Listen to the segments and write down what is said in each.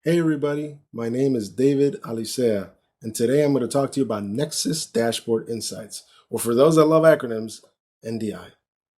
Hey everybody, my name is David Alicea, and today I'm going to talk to you about Nexus Dashboard Insights, or for those that love acronyms, NDI.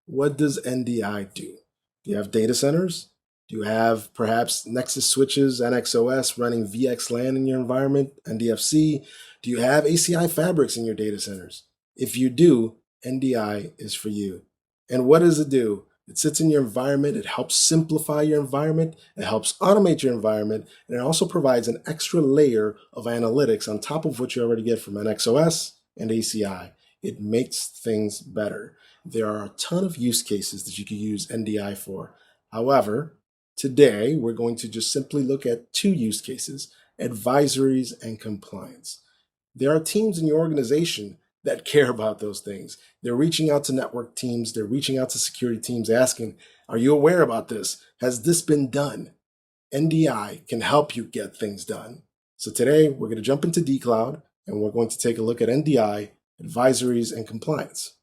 What does NDI do? Do you have data centers? Do you have perhaps Nexus switches, NXOS running VXLAN in your environment, NDFC? Do you have ACI fabrics in your data centers? If you do, NDI is for you. And what does it do? It sits in your environment, it helps simplify your environment, it helps automate your environment, and it also provides an extra layer of analytics on top of what you already get from NXOS and ACI. It makes things better. There are a ton of use cases that you can use NDI for. However, today we're going to just simply look at two use cases, advisories and compliance. There are teams in your organization that care about those things. They're reaching out to network teams, they're reaching out to security teams asking, are you aware about this? Has this been done? NDI can help you get things done. So today we're going to jump into dCloud and we're going to take a look at NDI, advisories, and compliance.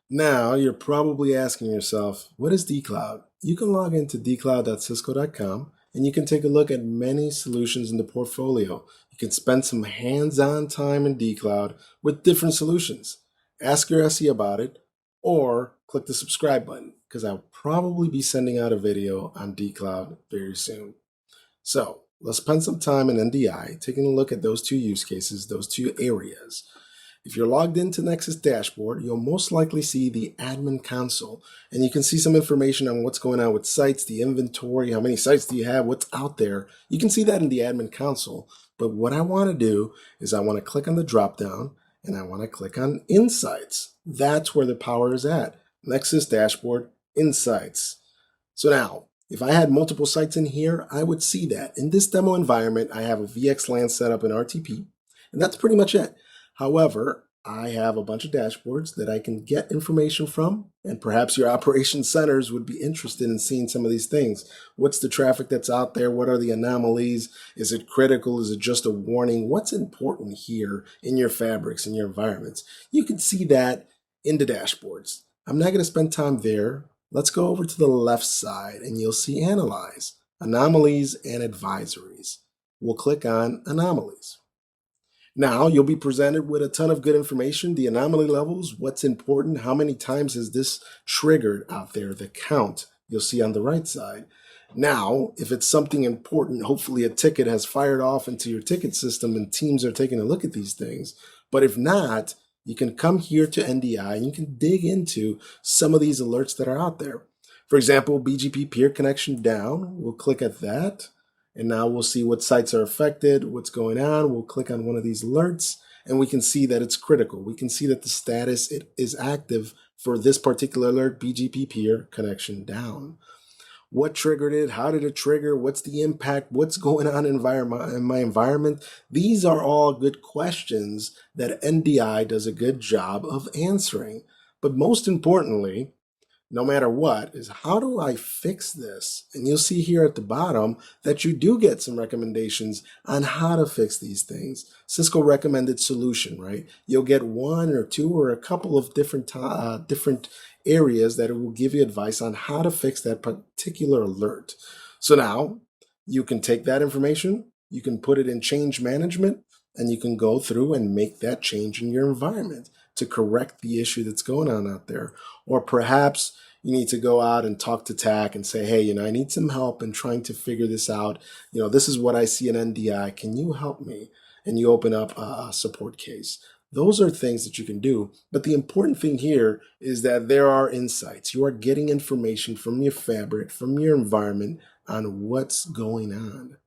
Now you're probably asking yourself, what is dCloud? You can log into dcloud.cisco.com and you can take a look at many solutions in the portfolio. You can spend some hands-on time in dCloud with different solutions. Ask your SE about it or click the subscribe button because I'll probably be sending out a video on dCloud very soon. So let's spend some time in NDI taking a look at those two use cases, those two areas. If you're logged into Nexus Dashboard, you'll most likely see the admin console, and you can see some information on what's going on with sites, the inventory, how many sites do you have, what's out there. You can see that in the admin console, but what I want to do is I want to click on the drop down and I want to click on Insights. That's where the power is at. Nexus Dashboard Insights. So now, if I had multiple sites in here, I would see that. In this demo environment, I have a VXLAN set up in RTP, and that's pretty much it. However, I have a bunch of dashboards that I can get information from, and perhaps your operations centers would be interested in seeing some of these things. What's the traffic that's out there? What are the anomalies? Is it critical? Is it just a warning? What's important here in your fabrics, in your environments? You can see that in the dashboards. I'm not going to spend time there. Let's go over to the left side and you'll see Analyze, Anomalies and Advisories. We'll click on Anomalies. Now you'll be presented with a ton of good information, the anomaly levels, what's important, how many times is this triggered out there, the count you'll see on the right side. Now, if it's something important, hopefully a ticket has fired off into your ticket system and teams are taking a look at these things. But if not, you can come here to NDI and you can dig into some of these alerts that are out there. For example, BGP peer connection down, we'll click at that. And now we'll see what sites are affected, what's going on. We'll click on one of these alerts and we can see that it's critical. We can see that the status is active for this particular alert, BGP peer connection down. What triggered it? How did it trigger? What's the impact? What's going on in my environment? These are all good questions that NDI does a good job of answering. But most importantly, no matter what, is how do I fix this? And you'll see here at the bottom that you do get some recommendations on how to fix these things. Cisco recommended solution, right? You'll get one or two or a couple of different areas that it will give you advice on how to fix that particular alert. So now you can take that information, you can put it in change management, and you can go through and make that change in your environment to correct the issue that's going on out there. Or perhaps you need to go out and talk to TAC and say, hey, I need some help in trying to figure this out. This is what I see in NDI. Can you help me? And you open up a support case. Those are things that you can do. But the important thing here is that there are insights. You are getting information from your fabric, from your environment on what's going on.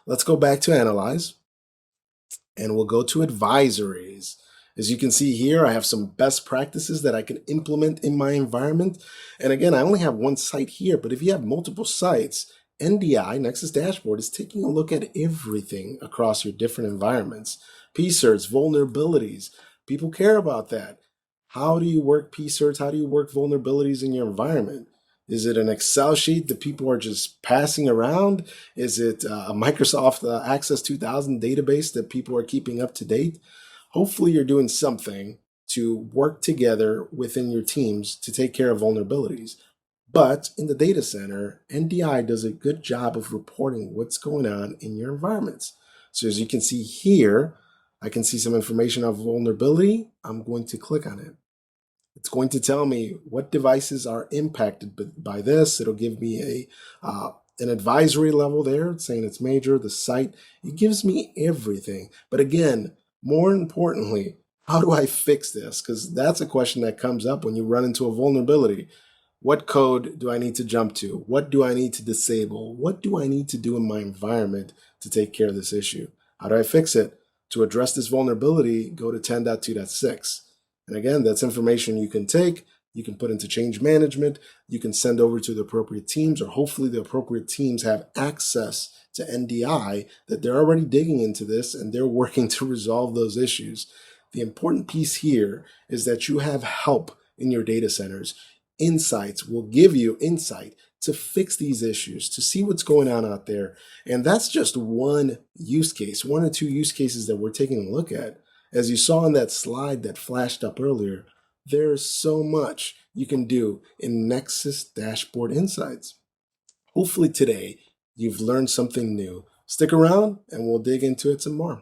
Let's go back to Analyze. And we'll go to Advisories. As you can see here, I have some best practices that I can implement in my environment. And again, I only have one site here, but if you have multiple sites, NDI, Nexus Dashboard, is taking a look at everything across your different environments. PCerts, vulnerabilities, people care about that. How do you work PCerts? How do you work vulnerabilities in your environment? Is it an Excel sheet that people are just passing around? Is it a Microsoft Access 2000 database that people are keeping up to date? Hopefully you're doing something to work together within your teams to take care of vulnerabilities. But in the data center, NDI does a good job of reporting what's going on in your environments. So as you can see here, I can see some information of vulnerability. I'm going to click on it. It's going to tell me what devices are impacted by this. It'll give me an advisory level there, saying it's major, the site. It gives me everything. But again, more importantly, how do I fix this? Because that's a question that comes up when you run into a vulnerability. What code do I need to jump to? What do I need to disable? What do I need to do in my environment to take care of this issue? How do I fix it? To address this vulnerability, go to 10.2.6. And again, that's information you can take, you can put into change management, you can send over to the appropriate teams, or hopefully the appropriate teams have access to NDI, that they're already digging into this and they're working to resolve those issues. The important piece here is that you have help in your data centers. Insights will give you insight to fix these issues, to see what's going on out there. And that's just one use case, one or two use cases that we're taking a look at. As you saw in that slide that flashed up earlier, there's so much you can do in Nexus Dashboard Insights. Hopefully today you've learned something new. Stick around and we'll dig into it some more.